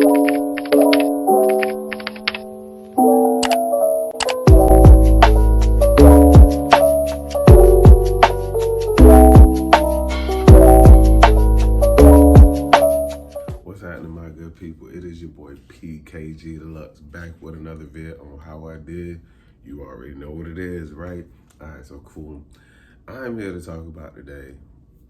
What's happening, my good people? It is your boy PKG Deluxe back with another vid on how I did. You already know what it is, right? All right, so cool. I'm here to talk about today.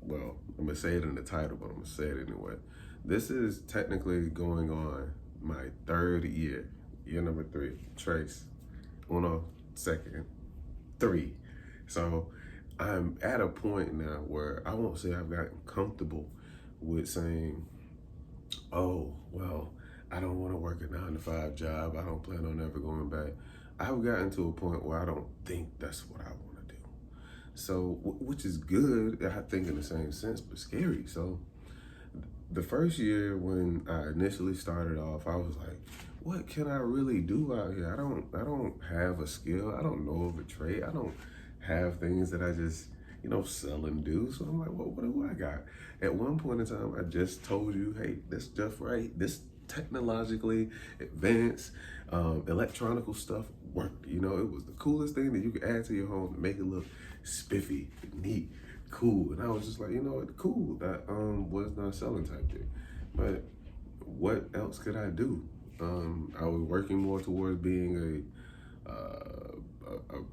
Well, I'm gonna say it in the title, but I'm gonna say it anyway. This is technically going on my third year number 3. Trace, uno, second, 3. So I'm at a point now where I won't say I've gotten comfortable with saying, oh, well, I don't want to work a 9-to-5 job. I don't plan on ever going back. I've gotten to a point where I don't think that's what I want to do. So, which is good, I think, in the same sense, but scary. So, the first year when I initially started off, I was like, what can I really do out here? I don't have a skill. I don't know of a trade. I don't have things that I just, sell and do. So I'm like, well, what do I got? At one point in time, I just told you, hey, this stuff right, this technologically advanced electronical stuff worked. It was the coolest thing that you could add to your home to make it look spiffy, neat, cool. And I was just like, cool. That was not selling type thing. But what else could I do? I was working more towards being a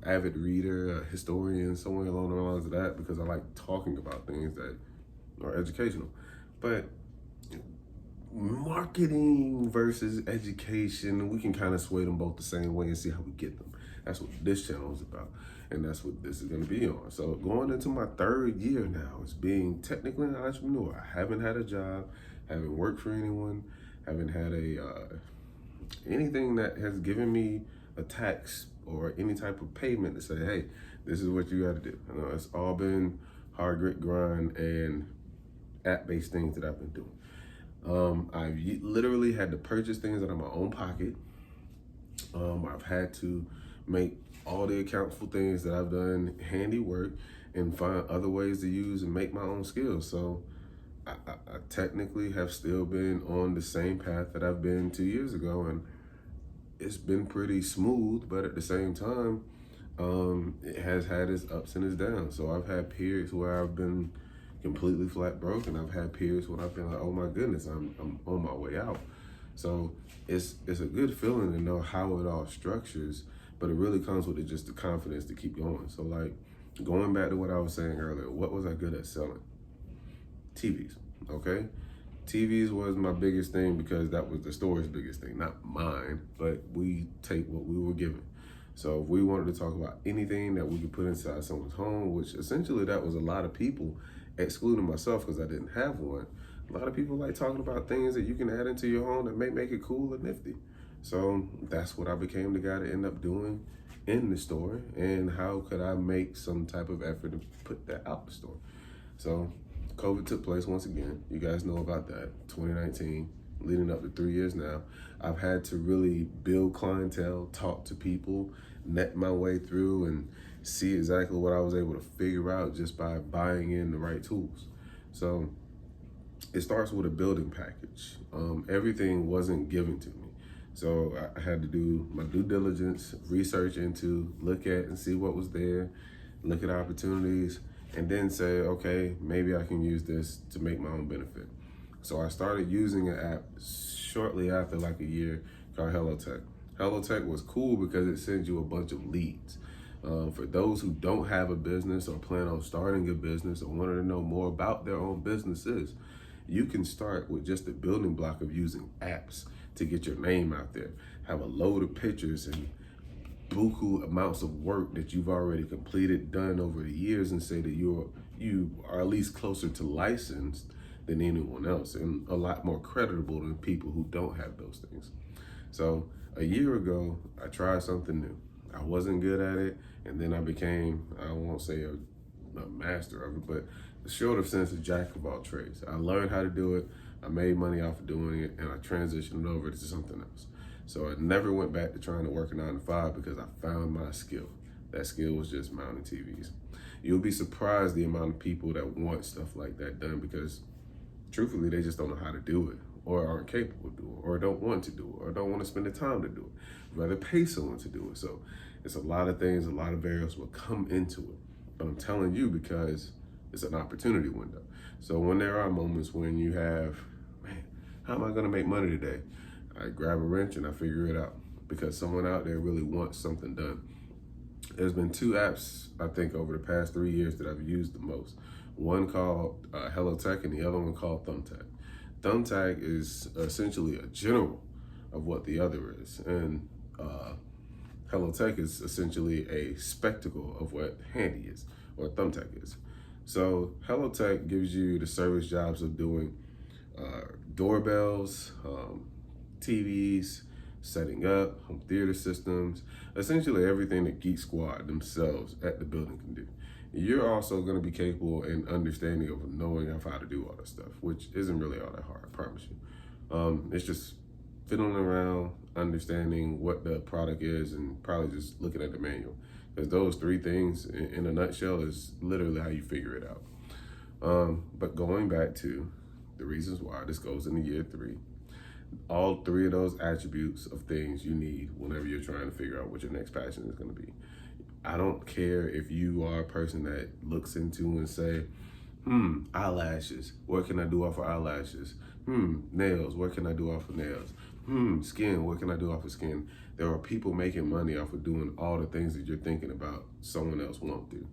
avid reader, a historian, somewhere along the lines of that, because I like talking about things that are educational. But marketing versus education, we can kind of sway them both the same way and see how we get them. That's what this channel is about, and that's what this is going to be on. So going into my third year now, it's being technically an entrepreneur. I haven't had a job, haven't worked for anyone, haven't had anything that has given me a tax or any type of payment to say, hey, this is what you got to do. It's all been hard grit grind and app-based things that I've been doing. I've literally had to purchase things out of my own pocket. I've had to make all the accounts for things that I've done handiwork and find other ways to use and make my own skills. So I technically have still been on the same path that I've been 2 years ago, and it's been pretty smooth, but at the same time, it has had its ups and its downs. So I've had periods where I've been completely flat broke, and I've had periods when I've been like, oh my goodness, I'm on my way out. So it's a good feeling to know how it all structures, but it really comes with just the confidence to keep going. So like going back to what I was saying earlier, what was I good at selling? TVs, okay? TVs was my biggest thing because that was the store's biggest thing, not mine, but we take what we were given. So if we wanted to talk about anything that we could put inside someone's home, which essentially that was a lot of people, excluding myself because I didn't have one, a lot of people like talking about things that you can add into your home that may make it cool and nifty. So that's what I became the guy to end up doing in the store, and how could I make some type of effort to put that out the store. So COVID took place once again. You guys know about that. 2019, leading up to 3 years now. I've had to really build clientele, talk to people, net my way through, and see exactly what I was able to figure out just by buying in the right tools. So it starts with a building package. Everything wasn't given to me. So I had to do my due diligence, research into, look at and see what was there, look at opportunities, and then say, okay, maybe I can use this to make my own benefit. So I started using an app shortly after, like a year, called HelloTech. HelloTech was cool because it sends you a bunch of leads. For those who don't have a business or plan on starting a business or wanted to know more about their own businesses, you can start with just the building block of using apps to get your name out there. Have a load of pictures and buku amounts of work that you've already completed, done over the years, and say that you are at least closer to licensed than anyone else, and a lot more creditable than people who don't have those things. So a year ago, I tried something new. I wasn't good at it, and then I became, I won't say a master of it, but the short of sense, a jack of all trades. I learned how to do it, I made money off of doing it, and I transitioned over to something else. So I never went back to trying to work a 9-to-5 because I found my skill. That skill was just mounting TVs. You'll be surprised the amount of people that want stuff like that done, because truthfully, they just don't know how to do it, or aren't capable of doing it, or don't want to do it, or don't want to spend the time to do it. Rather pay someone to do it. So it's a lot of things, a lot of variables will come into it. But I'm telling you because it's an opportunity window. So when there are moments when you have, man, how am I going to make money today? I grab a wrench and I figure it out because someone out there really wants something done. There's been 2 apps, I think, over the past 3 years that I've used the most. One called HelloTech and the other one called Thumbtack. Thumbtack is essentially a general of what the other is. And HelloTech is essentially a spectacle of what Handy is, or Thumbtack is. So HelloTech gives you the service jobs of doing doorbells, TVs, setting up, home theater systems, essentially everything that Geek Squad themselves at the building can do. You're also going to be capable and understanding of knowing of how to do all that stuff, which isn't really all that hard, I promise you. It's just fiddling around, understanding what the product is, and probably just looking at the manual. Because those 3 things, in a nutshell, is literally how you figure it out. But going back to the reasons why this goes into year 3, all 3 of those attributes of things you need whenever you're trying to figure out what your next passion is going to be. I don't care if you are a person that looks into and say, eyelashes, what can I do off of eyelashes? Nails, what can I do off of nails? Skin, what can I do off of skin? There are people making money off of doing all the things that you're thinking about someone else won't do.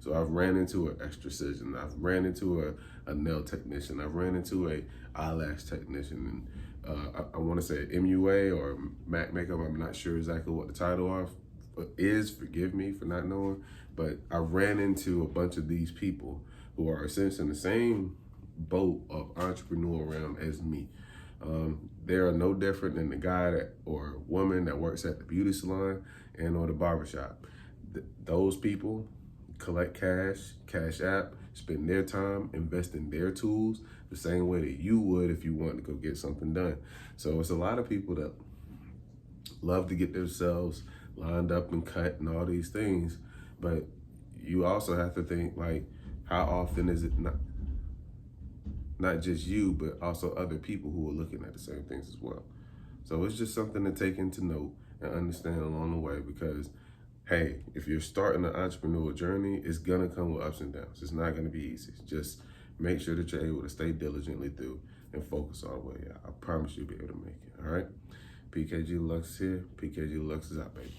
So I've ran into an extracision, I've ran into a nail technician, I've ran into a eyelash technician, and I want to say MUA or MAC Makeup. I'm not sure exactly what the title is, forgive me for not knowing, but I ran into a bunch of these people who are essentially in the same boat of entrepreneur realm as me. They are no different than the guy or woman that works at the beauty salon and or the barbershop. Those people collect cash app, spend their time, invest in their tools the same way that you would if you wanted to go get something done. So it's a lot of people that love to get themselves lined up and cut and all these things, but you also have to think, like, how often is it not just you, but also other people who are looking at the same things as well. So it's just something to take into note and understand along the way, because hey, if you're starting an entrepreneurial journey, it's gonna come with ups and downs. It's not gonna be easy. Just make sure that you're able to stay diligently through and focus all the way out. I promise you'll be able to make it, all right? PKG Lux here. PKG Lux is out, baby.